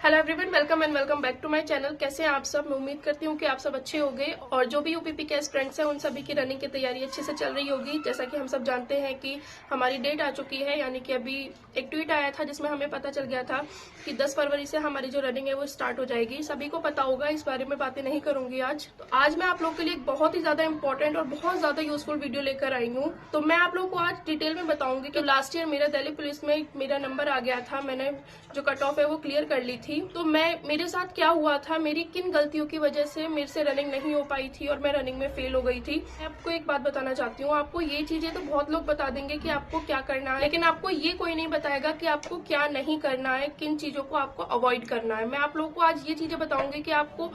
Hello everyone, welcome and welcome back to my channel. कैसे हैं आप सब? मैं उम्मीद करती हूँ कि आप सब अच्छे होंगे और जो भी यूपीपी के स्टूडेंट्स हैं उन सभी की रनिंग की तैयारी अच्छे से चल रही होगी। जैसा कि हम सब जानते हैं कि हमारी डेट आ चुकी है, यानी कि अभी एक ट्वीट आया था जिसमें हमें पता चल गया था कि 10 फरवरी से हमारी जो रनिंग है वो स्टार्ट हो जाएगी। सभी को पता होगा, इस बारे में बातें नहीं करूंगी आज। तो आज मैं आप लोगों के लिए एक बहुत ही ज्यादा इंपॉर्टेंट और बहुत ज्यादा यूजफुल वीडियो लेकर आई हूँ। तो मैं आप लोगों को आज डिटेल में बताऊंगी कि लास्ट ईयर मेरा दिल्ली पुलिस में मेरा नंबर आ गया था, मैंने जो कट ऑफ है वो क्लियर कर ली थी। तो मेरे साथ क्या हुआ था, मेरी किन गलतियों की वजह से मेरे से रनिंग नहीं हो पाई थी और मैं रनिंग में फेल हो गई थी। मैं आपको एक बात बताना चाहती हूँ, आपको ये चीजें तो बहुत लोग बता देंगे कि आपको क्या करना है, लेकिन आपको ये कोई नहीं बताएगा कि आपको क्या नहीं करना है, किन चीजों को आपको अवॉइड करना है। मैं आप लोगों को आज ये चीजें बताऊंगी कि आपको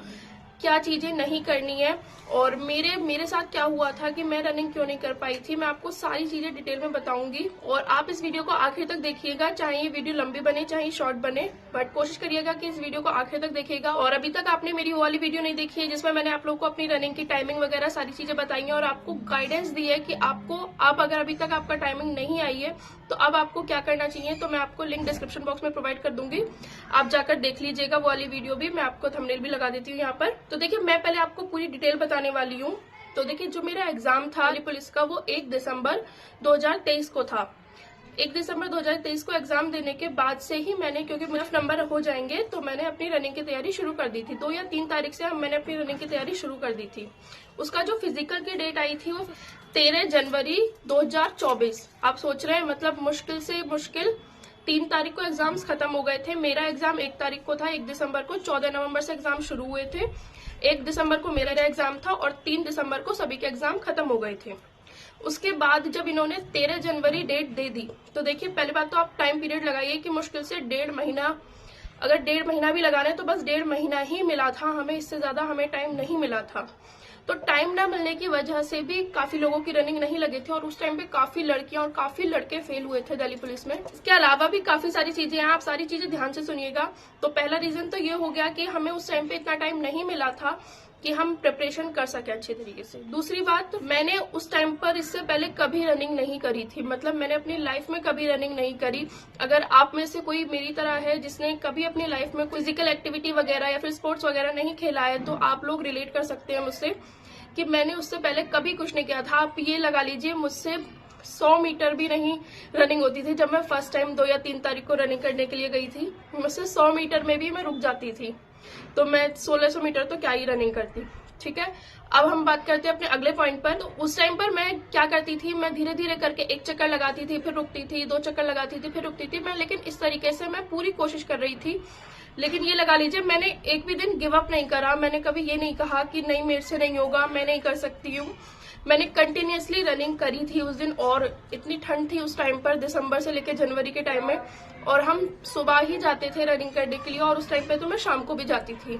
क्या चीजें नहीं करनी है और मेरे साथ क्या हुआ था कि मैं रनिंग क्यों नहीं कर पाई थी। मैं आपको सारी चीजें डिटेल में बताऊंगी और आप इस वीडियो को आखिर तक देखिएगा, चाहे ये वीडियो लंबी बने चाहे शॉर्ट बने, बट कोशिश करिएगा कि इस वीडियो को आखिर तक देखिएगा। और अभी तक आपने मेरी वो वाली वीडियो नहीं देखी है जिसमें मैंने आप लोग को अपनी रनिंग की टाइमिंग वगैरह सारी चीजें बताई है और आपको गाइडेंस दी है कि आप अगर अभी तक आपका टाइमिंग नहीं आई है तो अब आपको क्या करना चाहिए, तो मैं आपको लिंक डिस्क्रिप्शन बॉक्स में प्रोवाइड कर दूंगी, आप जाकर देख लीजिएगा वो वाली वीडियो भी। मैं आपको थंबनेल भी लगा देती हूँ यहाँ पर। तो देखिए, मैं पहले आपको पूरी डिटेल बताने वाली हूँ। तो देखिए, जो मेरा एग्जाम था दिल्ली पुलिस का वो 1 दिसंबर 2023 को था। 1 दिसंबर 2023 को एग्जाम देने के बाद से ही मैंने, क्योंकि मेरा नंबर हो जाएंगे, तो मैंने अपनी रनिंग की तैयारी शुरू कर दी थी। 2 या 3 तारीख से मैंने अपनी रनिंग की तैयारी शुरू कर दी थी। उसका जो फिजिकल की डेट आई थी वो 13 जनवरी 2024। आप सोच रहे हैं, मतलब मुश्किल से मुश्किल 3 तारीख को एग्जाम्स खत्म हो गए थे। मेरा एग्जाम 1 तारीख को था, 1 दिसंबर को। 14 नवंबर से एग्जाम शुरू हुए थे, 1 दिसंबर को मेरा एग्जाम था और 3 दिसंबर को सभी के एग्जाम खत्म हो गए थे। उसके बाद जब इन्होंने 13 जनवरी डेट दे दी, तो देखिए, पहली बात तो आप टाइम पीरियड लगाइए कि मुश्किल से 1.5 महीना, अगर 1.5 महीना भी लगाना है तो बस 1.5 महीना ही मिला था हमें, इससे ज्यादा हमें टाइम नहीं मिला था। तो टाइम ना मिलने की वजह से भी काफी लोगों की रनिंग नहीं लगी थी और उस टाइम पे काफी लड़कियां और काफी लड़के फेल हुए थे दिल्ली पुलिस में। इसके अलावा भी काफी सारी चीजें हैं, आप सारी चीजें ध्यान से सुनिएगा। तो पहला रीजन तो ये हो गया कि हमें उस टाइम पे इतना टाइम नहीं मिला था कि हम प्रिपरेशन कर सके अच्छे तरीके से। दूसरी बात, मैंने उस टाइम पर इससे पहले कभी रनिंग नहीं करी थी, मतलब मैंने अपनी लाइफ में कभी रनिंग नहीं करी। अगर आप में से कोई मेरी तरह है जिसने कभी अपनी लाइफ में कोई फिजिकल एक्टिविटी वगैरह या फिर स्पोर्ट्स वगैरह नहीं खेला है, तो आप लोग रिलेट कर सकते हैं मुझसे कि मैंने उससे पहले कभी कुछ नहीं किया था। आप ये लगा लीजिए, मुझसे 100 मीटर भी नहीं रनिंग होती थी। जब मैं फर्स्ट टाइम 2 या 3 तारीख को रनिंग करने के लिए गई थी, मुझसे 100 मीटर में भी मैं रुक जाती थी, तो मैं 1600 मीटर तो क्या ही रनिंग करती। ठीक है, अब हम बात करते हैं अपने अगले पॉइंट पर। तो उस टाइम पर मैं क्या करती थी, मैं धीरे धीरे करके 1 चक्कर लगाती थी, फिर रुकती थी, 2 चक्कर लगाती थी, फिर रुकती थी मैं, लेकिन इस तरीके से मैं पूरी कोशिश कर रही थी। लेकिन ये लगा लीजिए, मैंने एक भी दिन गिव अप नहीं करा। मैंने कभी ये नहीं कहा कि नहीं, मेरे से नहीं होगा, मैं नहीं कर सकती हूँ। मैंने कंटिन्यूअसली रनिंग करी थी उस दिन। और इतनी ठंड थी उस टाइम पर, दिसंबर से लेकर जनवरी के टाइम में, और हम सुबह ही जाते थे रनिंग करने के लिए और उस टाइम पे तो मैं शाम को भी जाती थी।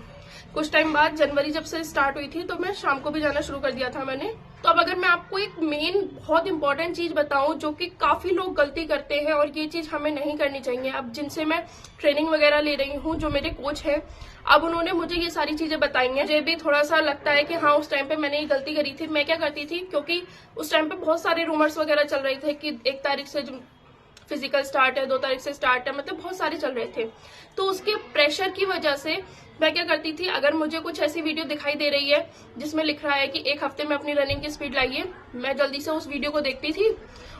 कुछ टाइम बाद, जनवरी जब से स्टार्ट हुई थी, तो मैं शाम को भी जाना शुरू कर दिया था मैंने। तो अब अगर मैं आपको एक मेन बहुत इंपॉर्टेंट चीज बताऊं जो कि काफी लोग गलती करते हैं और ये चीज हमें नहीं करनी चाहिए, अब जिनसे मैं ट्रेनिंग वगैरह ले रही हूँ, जो मेरे कोच है, अब उन्होंने मुझे ये सारी चीजें बताई हैं। मुझे भी थोड़ा सा लगता है कि हाँ, उस टाइम पे मैंने ये गलती करी थी। मैं क्या करती थी, क्योंकि उस टाइम पे बहुत सारे रूमर्स वगैरह चल रहे थे कि 1 तारीख से फिजिकल स्टार्ट है, 2 तारीख से स्टार्ट है, मतलब बहुत सारे चल रहे थे। तो उसके प्रेशर की वजह से मैं क्या करती थी, अगर मुझे कुछ ऐसी वीडियो दिखाई दे रही है जिसमें लिख रहा है कि 1 हफ्ते में अपनी रनिंग की स्पीड लाइए, मैं जल्दी से उस वीडियो को देखती थी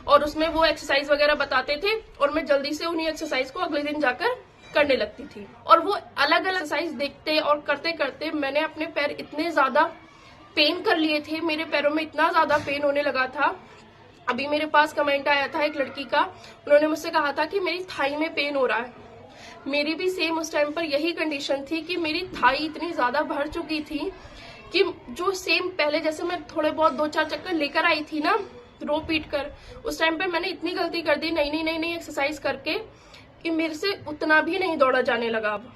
और उसमें वो एक्सरसाइज वगैरह बताते थे और मैं जल्दी से उन्हीं एक्सरसाइज को अगले दिन जाकर करने लगती थी। और वो अलग अलग एक्सरसाइज देखते और करते करते मैंने अपने पैर इतने ज्यादा पेन कर लिए थे, मेरे पैरों में इतना ज्यादा पेन होने लगा था। अभी मेरे पास कमेंट आया था एक लड़की का, उन्होंने मुझसे कहा था कि मेरी थाई में पेन हो रहा है। मेरी भी सेम उस टाइम पर यही कंडीशन थी कि मेरी थाई इतनी ज्यादा भर चुकी थी कि जो सेम पहले जैसे मैं थोड़े बहुत 2-4 चक्कर लेकर आई थी ना रो पीट कर, उस टाइम पे मैंने इतनी गलती कर दी नई एक्सरसाइज करके कि मेरे से उतना भी नहीं दौड़ा जाने लगा। अब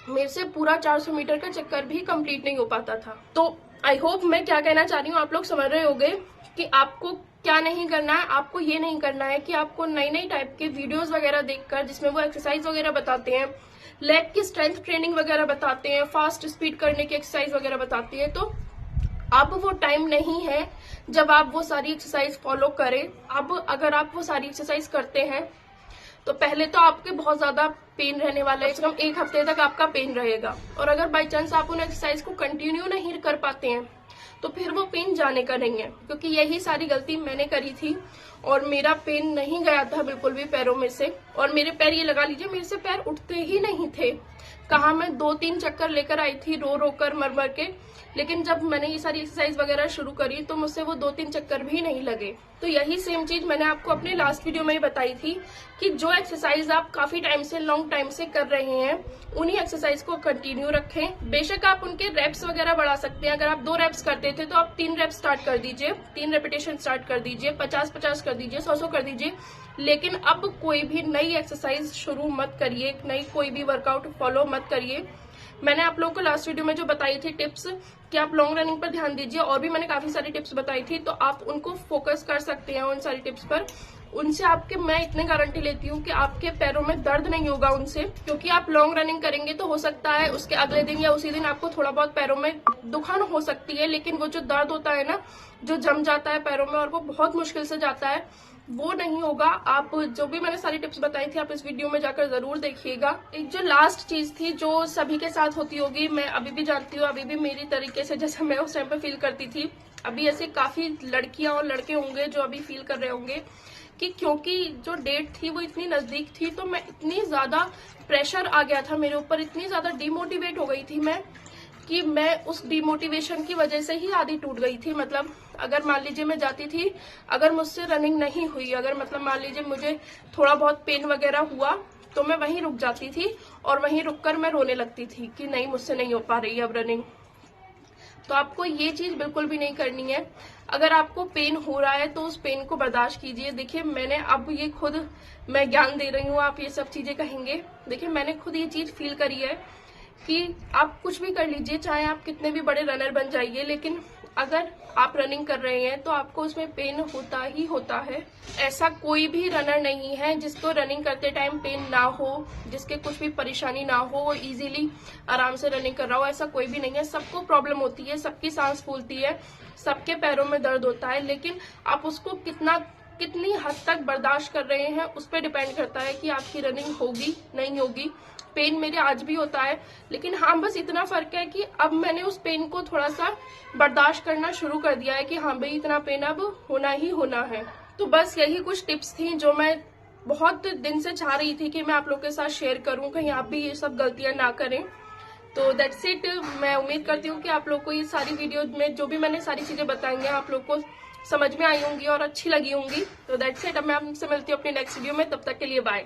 मेरे से पूरा 400 मीटर का चक्कर भी कंप्लीट नहीं हो पाता था। तो आई होप मैं क्या कहना चाह रही हूँ आप लोग समझ रहे होंगे कि आपको क्या नहीं करना है। आपको ये नहीं करना है कि आपको नई टाइप के वीडियोस वगैरह देखकर, जिसमें वो एक्सरसाइज वगैरह बताते हैं, लेग की स्ट्रेंथ ट्रेनिंग वगैरह बताते हैं, फास्ट स्पीड करने की एक्सरसाइज वगैरह बताती है, तो अब वो टाइम नहीं है जब आप वो सारी एक्सरसाइज फॉलो करें। अब अगर आप वो सारी एक्सरसाइज करते हैं तो पहले तो आपके बहुत ज्यादा पेन रहने वाला है, कम से कम 1 हफ्ते तक आपका पेन रहेगा। और अगर बाई चांस आप उन एक्सरसाइज को कंटिन्यू नहीं कर पाते हैं तो फिर वो पेन जाने का नहीं है, क्योंकि यही सारी गलती मैंने करी थी और मेरा पेन नहीं गया था बिल्कुल भी पैरों में से। और मेरे पैर, ये लगा लीजिए, मेरे से पैर उठते ही नहीं थे। कहा मैं 2-3 चक्कर लेकर आई थी रो रो कर मर मर के, लेकिन जब मैंने ये सारी एक्सरसाइज वगैरह शुरू करी तो मुझसे वो 2-3 चक्कर भी नहीं लगे। तो यही सेम चीज मैंने आपको अपने लास्ट वीडियो में ही बताई थी कि जो एक्सरसाइज आप काफी टाइम से, लॉन्ग टाइम से कर रहे हैं, उन्हीं एक्सरसाइज को कंटिन्यू रखें। बेशक आप उनके रेप्स वगैरह बढ़ा सकते हैं। अगर आप 2 रेप्स करते थे तो आप 3 रेप्स स्टार्ट कर दीजिए, 3 रेपिटेशन स्टार्ट कर दीजिए, 50-50 कर दीजिए, 100-100 कर दीजिए। लेकिन अब कोई भी नई एक्सरसाइज शुरू मत करिए, नई कोई भी वर्कआउट फॉलो मत करिए। मैंने आप लोगों को लास्ट वीडियो में जो बताई थी टिप्स कि आप लॉन्ग रनिंग पर ध्यान दीजिए, और भी मैंने काफी सारी टिप्स बताई थी, तो आप उनको फोकस कर सकते हैं उन सारी टिप्स पर। उनसे आपके, मैं इतने गारंटी लेती हूँ कि आपके पैरों में दर्द नहीं होगा उनसे, क्योंकि आप लॉन्ग रनिंग करेंगे तो हो सकता है उसके अगले दिन या उसी दिन आपको थोड़ा बहुत पैरों में दुखान हो सकती है, लेकिन वो जो दर्द होता है ना, जो जम जाता है पैरों में और वो बहुत मुश्किल से जाता है, वो नहीं होगा। आप जो भी मैंने सारी टिप्स बताई थी आप इस वीडियो में जाकर जरूर देखिएगा। एक जो लास्ट चीज थी जो सभी के साथ होती होगी, मैं अभी भी जानती हूँ, अभी भी मेरी तरीके से जैसे मैं उस टाइम पे फील करती थी, अभी ऐसे काफी लड़कियां और लड़के होंगे जो अभी फील कर रहे होंगे कि क्योंकि जो डेट थी वो इतनी नजदीक थी तो मैं इतनी ज्यादा प्रेशर आ गया था मेरे ऊपर, इतनी ज्यादा डिमोटिवेट हो गई थी मैं कि मैं उस डिमोटिवेशन की वजह से ही आधी टूट गई थी। मतलब अगर मान लीजिए मैं जाती थी, अगर मुझसे रनिंग नहीं हुई, अगर मतलब मान लीजिए मुझे थोड़ा बहुत पेन वगैरह हुआ तो मैं वहीं रुक जाती थी और वहीं रुककर मैं रोने लगती थी कि नहीं, मुझसे नहीं हो पा रही अब रनिंग। तो आपको ये चीज बिल्कुल भी नहीं करनी है। अगर आपको पेन हो रहा है तो उस पेन को बर्दाश्त कीजिए। देखिए मैंने अब ये खुद, मैं ज्ञान दे रही हूँ, आप ये सब चीजें कहेंगे, देखिए मैंने खुद ये चीज फील करी है कि आप कुछ भी कर लीजिए, चाहे आप कितने भी बड़े रनर बन जाइए, लेकिन अगर आप रनिंग कर रहे हैं तो आपको उसमें पेन होता ही होता है। ऐसा कोई भी रनर नहीं है जिसको रनिंग करते टाइम पेन ना हो, जिसके कुछ भी परेशानी ना हो, वो इजीली आराम से रनिंग कर रहा हो, ऐसा कोई भी नहीं है। सबको प्रॉब्लम होती है, सबकी सांस फूलती है, सबके पैरों में दर्द होता है, लेकिन आप उसको कितनी हद तक बर्दाश्त कर रहे हैं उस पर डिपेंड करता है कि आपकी रनिंग होगी नहीं होगी। पेन मेरे आज भी होता है, लेकिन हाँ बस इतना फर्क है कि अब मैंने उस पेन को थोड़ा सा बर्दाश्त करना शुरू कर दिया है कि हाँ भाई इतना पेन अब होना ही होना है। तो बस यही कुछ टिप्स थी जो मैं बहुत दिन से चाह रही थी कि मैं आप लोग के साथ शेयर करूं, कहीं आप भी ये सब गलतियां ना करें। तो दैट्स इट। मैं उम्मीद करती हूँ कि आप लोग को ये सारी वीडियो में जो भी मैंने सारी चीजें बताई हैं आप लोग को समझ में आई होंगी और अच्छी लगी होंगी। तो दैट्स इट। अब मैं आपसे मिलती हूँ अपनी नेक्स्ट वीडियो में, तब तक के लिए बाय।